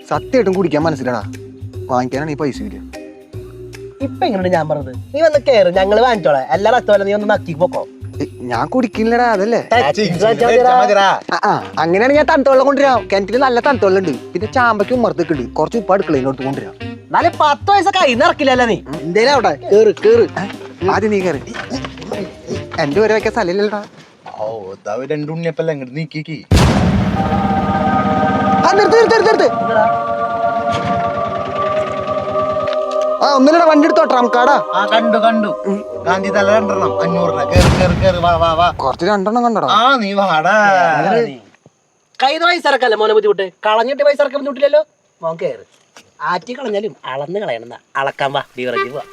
സത്യമായിട്ടും കുടിക്കാൻ മനസ്സിലാടാ. വാങ്ങിക്കാനാണ് ഈ പൈസ ഇല്ല. ഇപ്പൊ എങ്ങനെയാണ് ഞാൻ പറഞ്ഞത്? നീ വന്ന് കേറ്, ഞങ്ങള് വാങ്ങിച്ചോളാം. എല്ലാ റെസ്റ്റോറന്റ് നീ ഒന്ന് നക്കി പോക്കോ. ഞാൻ കുടിക്കില്ലടാ, അതല്ലേ. അങ്ങനെയാണ് ഞാൻ തണുത്തോളം കൊണ്ടുവരാം. കിണറ്റില് നല്ല തണുത്തോളം ഉണ്ട്. പിന്നെ ചാമ്പയ്ക്ക് ഉമ്മർത്തേക്ക് ഉണ്ട്. കുറച്ച് ഉപ്പ് അടുക്കളയിലോട്ട് കൊണ്ടുവരാം. എന്നാലും 10 പൈസ കയ്യിൽ നിന്ന് ഇറക്കില്ലല്ലോ നീ. എന്തേലും അവിടെ കേറ് കേറ്. ആദ്യം നീ കേറ്. എന്റെ പേര് വയ്ക്കാൻ സ്ഥലമില്ലടാ. രണ്ടുണ്ണിയപ്പല്ല ഇങ്ങോട്ട് നീക്കി. ഒന്നിലൂടെ വണ്ടി എടുത്തോട്ടെ നമുക്കാടാ. കണ്ടു ഗാന്ധി തല 2 500 വാ. കുറച്ച് 2 കണ്ടടാ. നീ വാടാ. കയ്യിൽ പൈസ ഇറക്കല്ലേ മോനെ ബുദ്ധിമുട്ട്. കളഞ്ഞിട്ട് പൈസ ഇറക്കാൻ ബുദ്ധിമുട്ടില്ലല്ലോ. മോൻ കയറ്. ആറ്റി കളഞ്ഞാലും അളന്ന് കളയണം. അളക്കാൻ വാ, ബീവറേജ് പോവാ.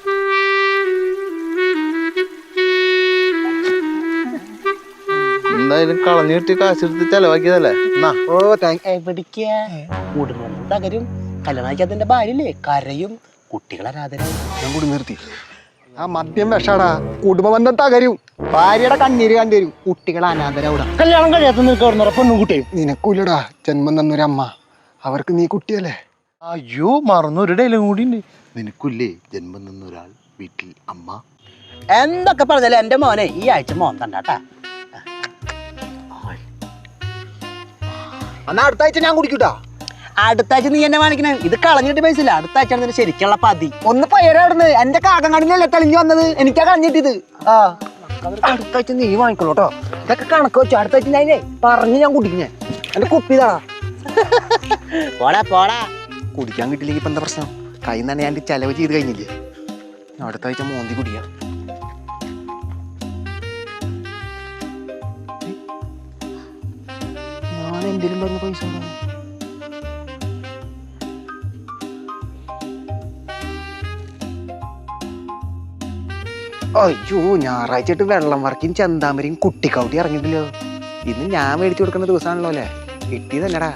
എന്തായാലും കളഞ്ഞു കിട്ടി കാശെടുത്ത് ചെലവാക്കിയതല്ലേ. കുടുംബം തകരും. കല്യാണിക്കാത്തതിന്റെ ഭാര്യല്ലേ കരയും. കുട്ടികളെ ആരാധനയും. ഞാൻ കൂടി നിർത്തി. ആ മദ്യം വിഷാടാ. കുടുംബബന്ധം തകരും. ഭാര്യയുടെ കണ്ണീര് കണ്ടുവരും. കുട്ടികളെ അനാഥരാവിടാ. കല്യാണം കഴിയാത്ത പെണ്ണും കുട്ടിയും. നിനക്കൂലടാ ജന്മം തന്നൊരമ്മ. അവർക്ക് നീ കുട്ടിയല്ലേ. അയ്യോ മറന്നു, ഒരു ഡയലോഗ് കൂടി ഉണ്ട്. നിനക്കില്ലേ ജന്മം തന്നൊരാൾ, വീട്ടിൽ അമ്മ. എന്തൊക്കെ പറഞ്ഞാലും എന്റെ മോനെ ഈ ആഴ്ച മോൻ തണ്ടാട്ടാ. എന്നാ അടുത്ത ആഴ്ച ഞാൻ കുടിക്കൂട്ടാ. അടുത്ത ആഴ്ച നീ എന്നെ വാങ്ങിക്കണേ. ഇത് കളഞ്ഞിട്ട് പൈസ ഇല്ല. അടുത്ത ആഴ്ച ആണ് ശരിക്കുള്ള പതി. ഒന്ന് പയറാടുന്നത്. എന്റെ കാക്കങ്ങാടിനല്ലേ തെളിഞ്ഞു വന്നത്. എനിക്കാ കളഞ്ഞിട്ടിത്. അടുത്ത ആഴ്ച നീ വാങ്ങിക്കോളൂ കേട്ടോ. ഇതൊക്കെ കണക്ക് വെച്ചു. അടുത്ത ആഴ്ച ഞാൻ പറഞ്ഞ് ഞാൻ കുടിക്കുന്നേ. എന്റെ കുപ്പിതാടാ. പോടാ കുടിക്കാൻ കിട്ടില്ലെങ്കിൽ ഇപ്പൊ എന്താ പ്രശ്നം? കൈ തന്നെ ഞാൻ ചെലവ് ചെയ്ത് കഴിഞ്ഞില്ലേ. അടുത്ത ആഴ്ച മോന്തി കുടിക്കാം. ഞാൻ എന്തെങ്കിലും പറഞ്ഞ പൈസ ഉണ്ടോ? അയ്യോ, ഞായറാഴ്ചയായിട്ട് വെള്ളം വറക്കും ചെന്താമരയും കുട്ടിക്കൗട്ടി ഇറങ്ങിയിട്ടില്ലോ. ഇന്ന് ഞാൻ മേടിച്ചു കൊടുക്കുന്ന ദിവസമാണല്ലോ അല്ലേ. കിട്ടിയതല്ലടാ.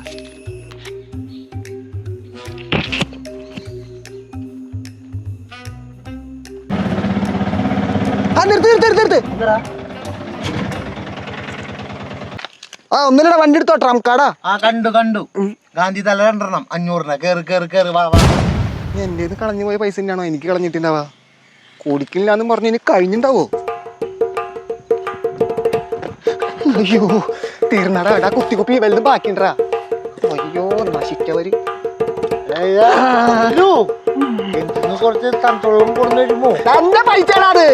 നിർത്ത്. ഒന്നിലൂടെ വണ്ടി എടുത്തോട്ടെ നമുക്കാടാ. കണ്ടു ഗാന്ധി തല 2 500 കേറ് വാ. എന്റെ കളഞ്ഞു പോയ പൈസ തന്നെയാണോ എനിക്ക് കളഞ്ഞിട്ടുണ്ടാവാ? കുടിക്കില്ലാന്ന് പറഞ്ഞു ഇനി കഴിഞ്ഞിണ്ടാവോ? അയ്യോ തീർന്നടാ. എടാ കുത്തി വലുതും ബാക്കിണ്ടാ. അയ്യോ നശിച്ചവര്. കുറച്ച് തണുത്തോളം കൊടുന്നു വരുമ്പോ എന്റെ പൈസ കളഞ്ഞിട്ടേ.